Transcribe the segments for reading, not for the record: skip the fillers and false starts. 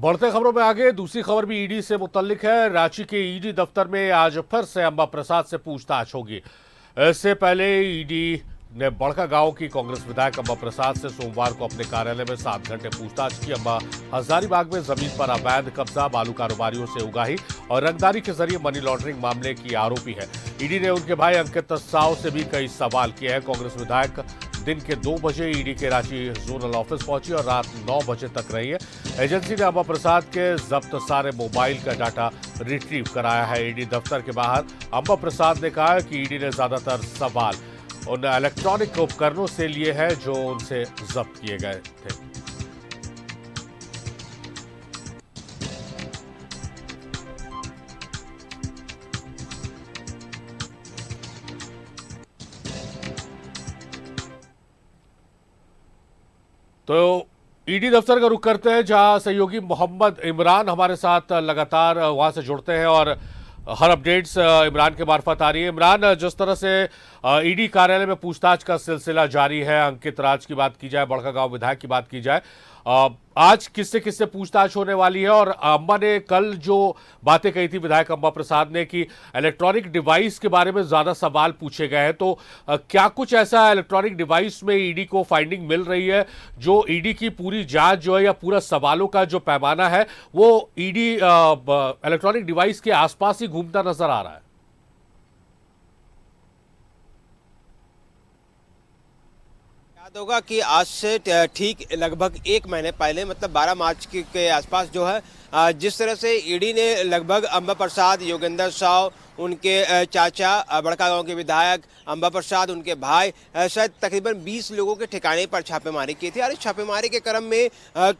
बढ़ते खबरों में आगे दूसरी खबर भी ईडी से मुतल्लिक है। रांची के ईडी दफ्तर में आज फिर से अंबा प्रसाद से पूछताछ होगी। इससे पहले ईडी ने बड़कागांव की कांग्रेस विधायक अंबा प्रसाद से सोमवार को अपने कार्यालय में 7 घंटे पूछताछ की। अंबा हजारीबाग में जमीन पर अवैध कब्जा, बालू कारोबारियों से उगाही और रंगदारी के जरिए मनी लॉन्ड्रिंग मामले की आरोपी है। ईडी ने उनके भाई अंकित साव से भी कई सवाल किए हैं। कांग्रेस विधायक दिन के 2 बजे ईडी के रांची जोनल ऑफिस पहुंची और रात 9 बजे तक रही है। एजेंसी ने अंबा प्रसाद के जब्त सारे मोबाइल का डाटा रिट्रीव कराया है। ईडी दफ्तर के बाहर अंबा प्रसाद ने कहा कि ईडी ने ज्यादातर सवाल उन इलेक्ट्रॉनिक उपकरणों से लिए हैं जो उनसे जब्त किए गए थे। तो ईडी दफ्तर का रुख करते हैं, जहां सहयोगी मोहम्मद इमरान हमारे साथ लगातार वहां से जुड़ते हैं और हर अपडेट्स इमरान के मार्फत आ रही है। इमरान, जिस तरह से ईडी कार्यालय में पूछताछ का सिलसिला जारी है, अंकित राज की बात की जाए, बड़कागांव विधायक की बात की जाए, आज किससे किससे पूछताछ होने वाली है? और अंबा ने कल जो बातें कही थी विधायक अंबा प्रसाद ने कि इलेक्ट्रॉनिक डिवाइस के बारे में ज्यादा सवाल पूछे गए हैं, तो क्या कुछ ऐसा इलेक्ट्रॉनिक डिवाइस में ईडी को फाइंडिंग मिल रही है जो ईडी की पूरी जांच जो है या पूरा सवालों का जो पैमाना है वो ईडी इलेक्ट्रॉनिक डिवाइस के आसपास ही घूमता नजर आ रहा है? याद होगा कि आज से ठीक लगभग 1 महीने पहले मतलब 12 मार्च के आसपास जो है जिस तरह से ईडी ने लगभग अंबा प्रसाद, योगेंद्र साव, उनके चाचा, बड़कागांव के विधायक अंबा प्रसाद, उनके भाई, शायद तकरीबन 20 लोगों के ठिकाने पर छापेमारी की थी। और इस छापेमारी के क्रम में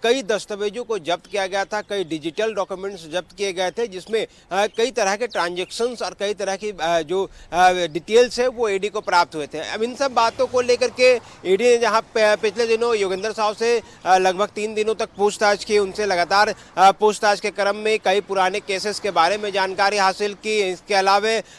कई दस्तावेजों को जब्त किया गया था, कई डिजिटल डॉक्यूमेंट्स जब्त किए गए थे, जिसमें कई तरह के ट्रांजेक्शन्स और कई तरह की जो डिटेल्स है वो ईडी को प्राप्त हुए थे। अब इन सब बातों को लेकर के ईडी ने जहाँ पिछले दिनों योगेंद्र साव से लगभग 3 दिनों तक पूछताछ की, उनसे लगातार पूछताछ के क्रम में कई पुराने केसेस के बारे में जानकारी हासिल की। इसके अलावा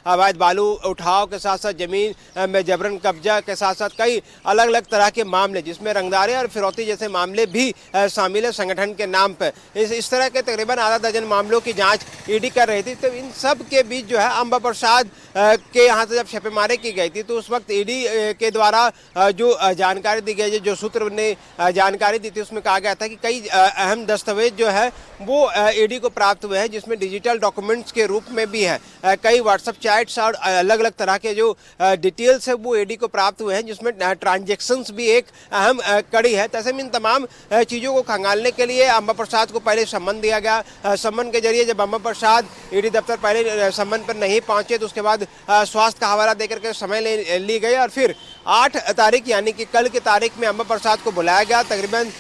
अवैध बालू उठाव के साथ साथ जमीन में जबरन कब्जा के साथ साथ कई अलग अलग तरह के मामले, जिसमें रंगदारी और फिरौती जैसे मामले भी शामिल है संगठन के नाम पर। इस तरह के तकरीबन आधा दर्जन मामलों की जांच ईडी कर रही थी। तो इन सब के बीच जो है अंबा प्रसाद के यहाँ से जब छापेमारी की गई थी तो उस वक्त ईडी के द्वारा जो जानकारी दी गई, जो सूत्र ने जानकारी दी थी, उसमें कहा गया था कि कई अहम दस्तावेज जो है वो ईडी को प्राप्त हुए हैं, जिसमें डिजिटल डॉक्यूमेंट्स के रूप में भी है। कई व्हाट्सएप चैट्स और अलग अलग तरह के जो डिटेल्स है वो ईडी को प्राप्त हुए हैं, जिसमें ट्रांजैक्शंस भी एक अहम कड़ी है। तैसे में इन तमाम चीज़ों को खंगालने के लिए अंबा प्रसाद को पहले सम्मन दिया गया। सम्मन के जरिए जब अंबा प्रसाद ईडी दफ्तर पहले सम्मन पर नहीं पहुंचे तो उसके बाद स्वास्थ्य का हवाला देकर के समय ली गई और फिर 8 तारीख यानी कि कल की तारीख में अंबा प्रसाद को बुलाया गया। तकरीबन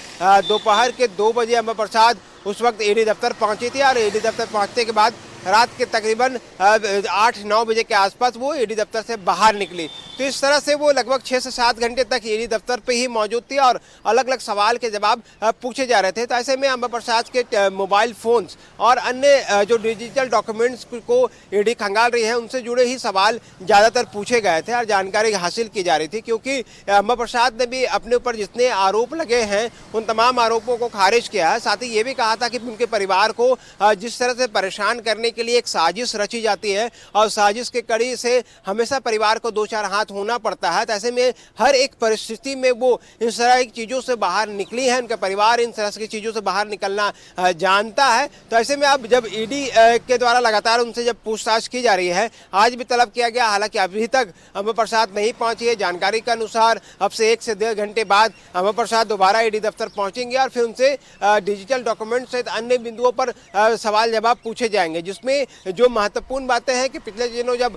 दोपहर के 2 बजे अंबा प्रसाद उस वक्त ईडी दफ्तर पहुंची थी और ईडी दफ्तर पहुंचने के बाद रात के तकरीबन 8-9 बजे के आसपास वो ईडी दफ्तर से बाहर निकली। तो इस तरह से वो लगभग 6 से 7 घंटे तक ईडी दफ्तर पे ही मौजूद थी और अलग अलग सवाल के जवाब पूछे जा रहे थे। तो ऐसे में अंबा प्रसाद के मोबाइल फोन्स और अन्य जो डिजिटल डॉक्यूमेंट्स को ईडी खंगाल रही है उनसे जुड़े ही सवाल ज़्यादातर पूछे गए थे और जानकारी हासिल की जा रही थी, क्योंकि अंबा प्रसाद ने भी अपने ऊपर जितने आरोप लगे हैं उन तमाम आरोपों को खारिज किया है। साथ ही ये भी कहा था कि उनके परिवार को जिस तरह से परेशान करने के लिए एक साजिश रची जाती है और साजिश के कड़ी से हमेशा परिवार को 2-4 हाथ होना पड़ता है। तो ऐसे में हर एक परिस्थिति में वो इस तरह की चीज़ों से बाहर निकली है, उनका परिवार इन तरह की चीज़ों से बाहर निकलना जानता है। तो ऐसे में अब जब ईडी के द्वारा लगातार उनसे जब पूछताछ की जा रही है, आज भी तलब किया गया, हालांकि अभी तक अंबा प्रसाद नहीं पहुंची है। जानकारी के अनुसार अब से 1 से 1.5 घंटे बाद अंबा प्रसाद दोबारा ईडी दफ्तर पहुंचेंगे और फिर उनसे डिजिटल डॉक्यूमेंट सहित अन्य बिंदुओं पर सवाल जवाब पूछे जाएंगे, जिसमें जो महत्वपूर्ण बातें हैं कि पिछले दिनों जब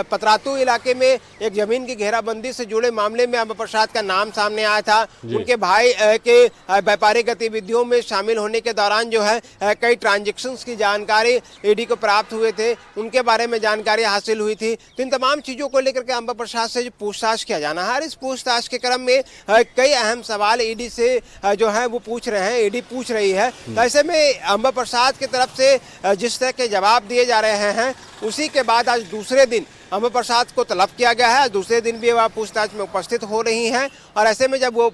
पतरातू इलाके में एक जमीन की घेराबंदी से जुड़े मामले में अंबा प्रसाद का नाम सामने आया था, उनके भाई के व्यापारिक गतिविधियों में शामिल होने के दौरान जो है कई ट्रांजैक्शंस की जानकारी ईडी को प्राप्त हुए थे, उनके बारे में जानकारी हासिल हुई थी। तो इन तमाम चीज़ों को लेकर के अंबा प्रसाद से जो पूछताछ किया जाना है, इस पूछताछ के क्रम में कई अहम सवाल ईडी से जो है वो पूछ रहे हैं, ईडी पूछ रही है। तो ऐसे में अंबा प्रसाद की तरफ से जिस तरह के जवाब दिए जा रहे हैं उसी के बाद आज दूसरे दिन अमर प्रसाद को तलब किया गया है। दूसरे दिन भी वह पूछताछ में उपस्थित हो रही हैं और ऐसे में जब वो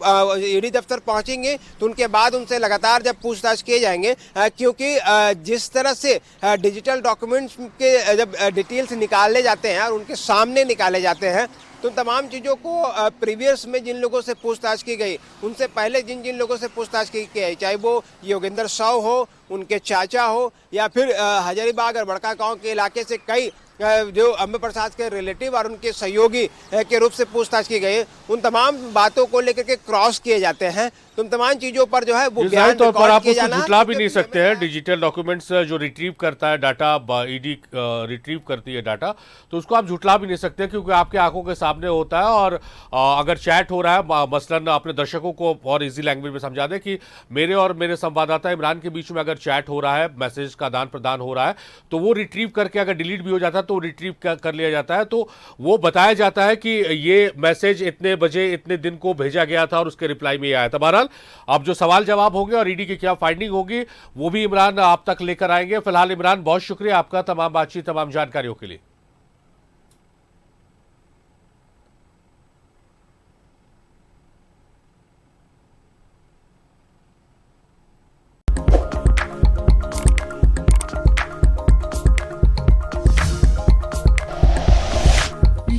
ईडी दफ्तर पहुंचेंगे तो उनके बाद उनसे लगातार जब पूछताछ किए जाएंगे, क्योंकि जिस तरह से डिजिटल डॉक्यूमेंट्स के जब डिटेल्स निकाले जाते हैं और उनके सामने निकाले जाते हैं तो तमाम चीज़ों को प्रीवियस में जिन लोगों से पूछताछ की गई, उनसे पहले जिन जिन लोगों से पूछताछ की गई, चाहे वो योगेंद्र साव हो, उनके चाचा हो या फिर हजारीबाग और बड़का गांव के इलाके से कई जो अम्बा प्रसाद के रिलेटिव और उनके सहयोगी के रूप से पूछताछ की गई, उन तमाम बातों को लेकर के क्रॉस किए जाते हैं। तो उन तमाम चीजों पर जो है वो बयान तो पर आप किया उसको जाना झुटला भी नहीं सकते हैं। डिजिटल डॉक्यूमेंट्स जो रिट्रीव करता है डाटा, ईडी रिट्रीव करती है डाटा, तो उसको आप झुटला भी नहीं सकते क्योंकि आपके आंखों के सामने होता है। और अगर चैट हो रहा है, मसलन अपने दर्शकों को और इजी लैंग्वेज में समझा दें कि मेरे और मेरे संवाददाता इमरान के बीच में अगर चैट हो रहा है, मैसेज का आदान प्रदान हो रहा है, तो वो रिट्रीव करके अगर डिलीट भी हो जाता है तो रिट्रीव कर लिया जाता है। तो वो बताया जाता है कि ये मैसेज इतने बजे इतने दिन को भेजा गया था और उसके रिप्लाई में ये आया था। बहरहाल अब जो सवाल जवाब होंगे और ईडी की क्या फाइंडिंग होगी वो भी इमरान आप तक लेकर आएंगे। फिलहाल इमरान, बहुत शुक्रिया आपका तमाम बातचीत, तमाम जानकारियों के लिए।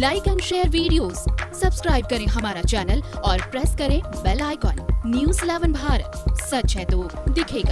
Like and share videos, subscribe करें हमारा चैनल और प्रेस करें बेल आइकॉन। न्यूज़ 11 भारत, सच है तो दिखेगा।